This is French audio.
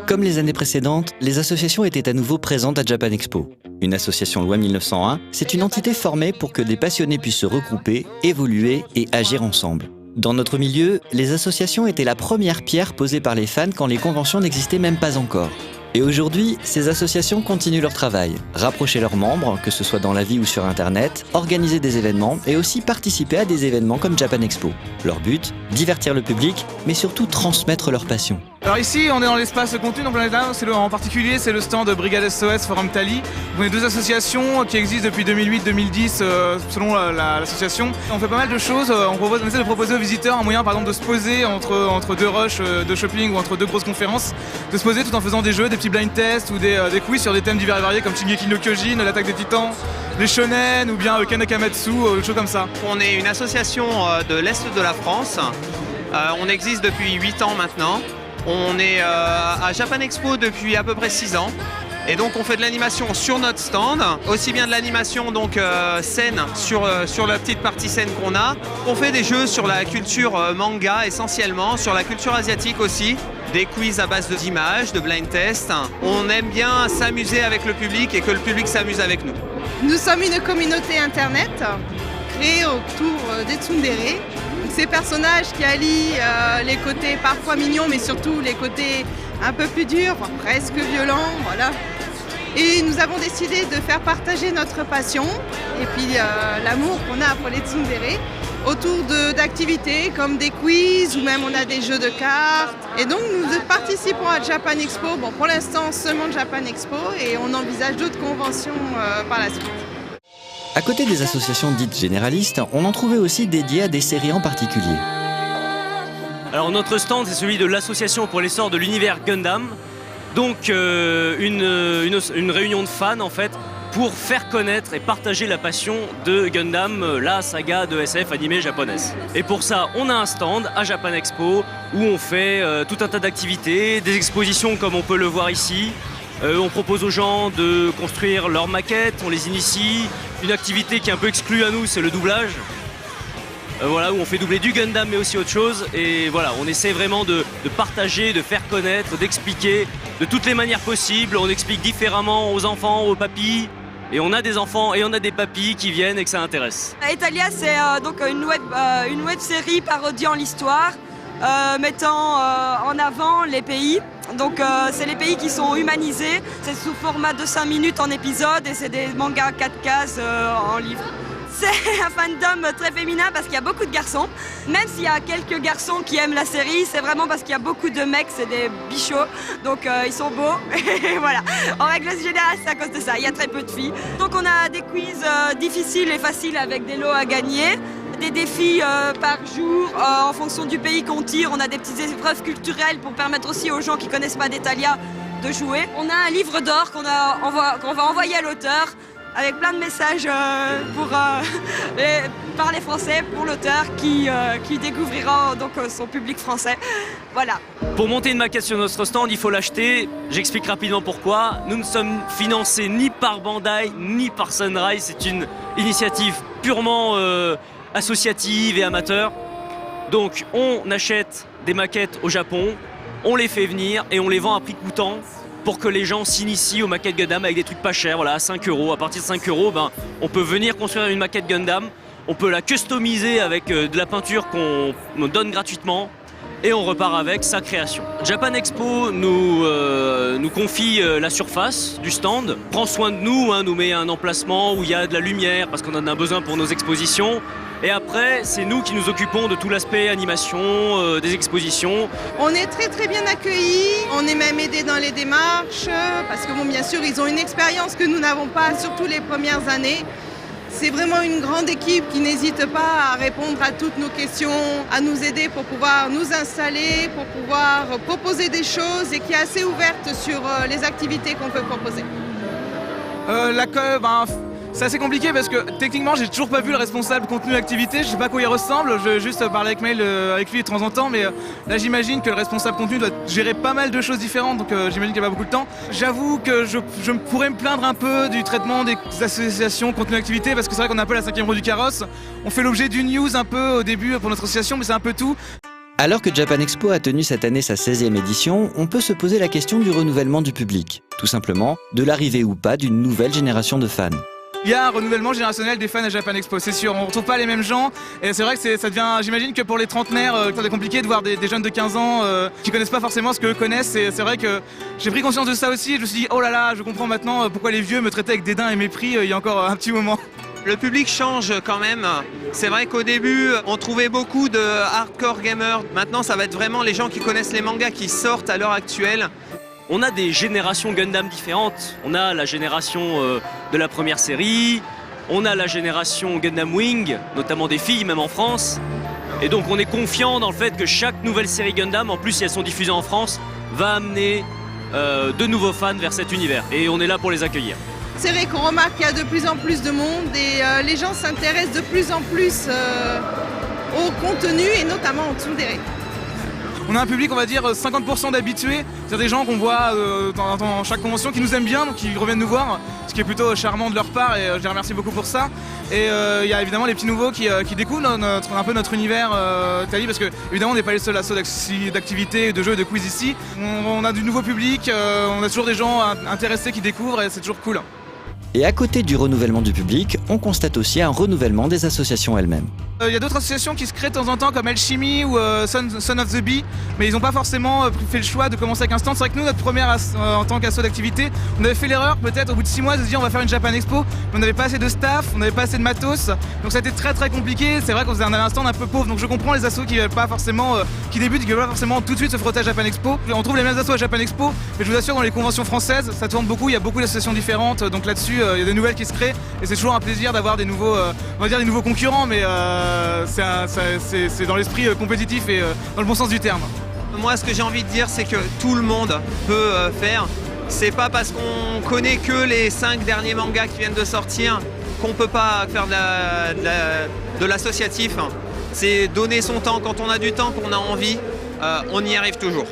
Comme les années précédentes, les associations étaient à nouveau présentes à Japan Expo. Une association loi 1901, c'est une entité formée pour que des passionnés puissent se regrouper, évoluer et agir ensemble. Dans notre milieu, les associations étaient la première pierre posée par les fans quand les conventions n'existaient même pas encore. Et aujourd'hui, ces associations continuent leur travail, rapprocher leurs membres, que ce soit dans la vie ou sur Internet, organiser des événements et aussi participer à des événements comme Japan Expo. Leur but, divertir le public, mais surtout transmettre leur passion. Alors ici, on est dans l'espace contenu, donc là, en particulier, c'est le stand de Brigade SOS Forum Tali. On est deux associations qui existent depuis 2008-2010 selon l'association. On fait pas mal de choses, on essaie de proposer aux visiteurs un moyen par exemple de se poser entre deux rushs de shopping ou entre deux grosses conférences, de se poser tout en faisant des jeux, des petits blind tests ou des quiz sur des thèmes divers et variés comme Shingeki no Kyojin, l'attaque des titans, les shonen ou bien Kanekamatsu, des choses comme ça. On est une association de l'Est de la France, on existe depuis 8 ans maintenant. On est à Japan Expo depuis à peu près 6 ans et donc on fait de l'animation sur notre stand, aussi bien de l'animation donc scène sur la petite partie scène qu'on a. On fait des jeux sur la culture manga essentiellement, sur la culture asiatique aussi, des quiz à base d'images, de blind tests. On aime bien s'amuser avec le public et que le public s'amuse avec nous. Nous sommes une communauté internet créée autour des tsundere. Ces personnages qui allient les côtés parfois mignons, mais surtout les côtés un peu plus durs, presque violents, voilà. Et nous avons décidé de faire partager notre passion et puis l'amour qu'on a pour les tsundere autour d'activités comme des quiz ou même on a des jeux de cartes. Et donc nous participons à Japan Expo, bon pour l'instant seulement Japan Expo et on envisage d'autres conventions par la suite. À côté des associations dites généralistes, on en trouvait aussi dédiées à des séries en particulier. Alors notre stand, c'est celui de l'association pour l'essor de l'univers Gundam. Donc une réunion de fans en fait pour faire connaître et partager la passion de Gundam, la saga de SF animée japonaise. Et pour ça, on a un stand à Japan Expo où on fait tout un tas d'activités, des expositions comme on peut le voir ici. On propose aux gens de construire leurs maquettes, on les initie. Une activité qui est un peu exclue à nous, c'est le doublage. Voilà, où on fait doubler du Gundam mais aussi autre chose. Et voilà, on essaie vraiment de partager, de faire connaître, d'expliquer de toutes les manières possibles. On explique différemment aux enfants, aux papis. Et on a des enfants et on a des papis qui viennent et que ça intéresse. Italia, c'est donc une web série parodiant l'histoire, mettant en avant les pays. Donc c'est les pays qui sont humanisés, c'est sous format de 5 minutes en épisode et c'est des mangas 4 cases en livre. C'est un fandom très féminin parce qu'il y a beaucoup de garçons. Même s'il y a quelques garçons qui aiment la série, c'est vraiment parce qu'il y a beaucoup de mecs, c'est des bichots, donc ils sont beaux. Et voilà, en règle générale, c'est à cause de ça, il y a très peu de filles. Donc on a des quiz difficiles et faciles avec des lots à gagner. Des défis par jour, en fonction du pays qu'on tire, on a des petites épreuves culturelles pour permettre aussi aux gens qui ne connaissent pas d'Italia de jouer. On a un livre d'or qu'on va envoyer à l'auteur avec plein de messages par les Français pour l'auteur qui découvrira donc son public français. Voilà. Pour monter une maquette sur notre stand, il faut l'acheter. J'explique rapidement pourquoi. Nous ne sommes financés ni par Bandai ni par Sunrise. C'est une initiative purement associative et amateur. Donc on achète des maquettes au Japon, on les fait venir et on les vend à prix coûtant pour que les gens s'initient aux maquettes Gundam avec des trucs pas chers, voilà, à 5 €. À partir de 5 €, on peut venir construire une maquette Gundam, on peut la customiser avec de la peinture qu'on nous donne gratuitement et on repart avec sa création. Japan Expo nous confie la surface du stand, prend soin de nous, nous met un emplacement où il y a de la lumière parce qu'on en a besoin pour nos expositions. Et après, c'est nous qui nous occupons de tout l'aspect animation, des expositions. On est très très bien accueillis, on est même aidés dans les démarches, parce que bon, bien sûr, ils ont une expérience que nous n'avons pas, surtout les premières années. C'est vraiment une grande équipe qui n'hésite pas à répondre à toutes nos questions, à nous aider pour pouvoir nous installer, pour pouvoir proposer des choses et qui est assez ouverte sur les activités qu'on peut proposer. C'est assez compliqué parce que techniquement j'ai toujours pas vu le responsable contenu activité, je sais pas à quoi il ressemble, je vais juste parler avec lui de temps en temps, mais là j'imagine que le responsable contenu doit gérer pas mal de choses différentes, donc j'imagine qu'il n'y a pas beaucoup de temps. J'avoue que je pourrais me plaindre un peu du traitement des associations contenu activité parce que c'est vrai qu'on est un peu la 5e roue du carrosse, on fait l'objet d'une news un peu au début pour notre association mais c'est un peu tout. Alors que Japan Expo a tenu cette année sa 16e édition, on peut se poser la question du renouvellement du public. Tout simplement, de l'arrivée ou pas d'une nouvelle génération de fans. Il y a un renouvellement générationnel des fans à Japan Expo, c'est sûr. On ne retrouve pas les mêmes gens. Et c'est vrai que ça devient, j'imagine que pour les trentenaires, c'est compliqué de voir des jeunes de 15 ans qui connaissent pas forcément ce qu'eux connaissent. Et c'est vrai que j'ai pris conscience de ça aussi. Je me suis dit, oh là là, je comprends maintenant pourquoi les vieux me traitaient avec dédain et mépris il y a encore un petit moment. Le public change quand même. C'est vrai qu'au début, on trouvait beaucoup de hardcore gamers. Maintenant, ça va être vraiment les gens qui connaissent les mangas qui sortent à l'heure actuelle. On a des générations Gundam différentes. On a la génération de la première série, on a la génération Gundam Wing, notamment des filles, même en France. Et donc on est confiant dans le fait que chaque nouvelle série Gundam, en plus si elles sont diffusées en France, va amener de nouveaux fans vers cet univers. Et on est là pour les accueillir. C'est vrai qu'on remarque qu'il y a de plus en plus de monde et les gens s'intéressent de plus en plus au contenu et notamment au tsundere. On a un public, on va dire, 50% d'habitués, c'est-à-dire des gens qu'on voit dans chaque convention qui nous aiment bien, donc qui reviennent nous voir, ce qui est plutôt charmant de leur part et je les remercie beaucoup pour ça. Et il y a évidemment les petits nouveaux qui découvrent un peu notre univers Tali, parce que évidemment on n'est pas les seuls assos d'activités, de jeux et de quiz ici. On a du nouveau public, on a toujours des gens intéressés qui découvrent et c'est toujours cool. Et à côté du renouvellement du public, on constate aussi un renouvellement des associations elles-mêmes. Il y a d'autres associations qui se créent de temps en temps comme Alchemy ou Son of the Bee, mais ils n'ont pas forcément fait le choix de commencer avec un stand. C'est vrai que nous, notre première en tant qu'asso d'activité, on avait fait l'erreur peut-être au bout de 6 mois de se dire on va faire une Japan Expo, mais on n'avait pas assez de staff, on n'avait pas assez de matos, donc ça a été très compliqué. C'est vrai qu'on avait un stand un peu pauvre, donc je comprends les assos qui veulent pas forcément, qui débutent, qui veulent pas forcément tout de suite se frotter à Japan Expo. On trouve les mêmes assos à Japan Expo, mais je vous assure dans les conventions françaises, ça tourne beaucoup, il y a beaucoup d'associations différentes, donc là-dessus il y a des nouvelles qui se créent et c'est toujours un plaisir d'avoir des nouveaux, on va dire des nouveaux concurrents, mais c'est dans l'esprit compétitif et dans le bon sens du terme. Moi, ce que j'ai envie de dire, c'est que tout le monde peut faire. C'est pas parce qu'on connaît que les 5 derniers mangas qui viennent de sortir qu'on peut pas faire de l'associatif. C'est donner son temps. Quand on a du temps, qu'on a envie, on y arrive toujours.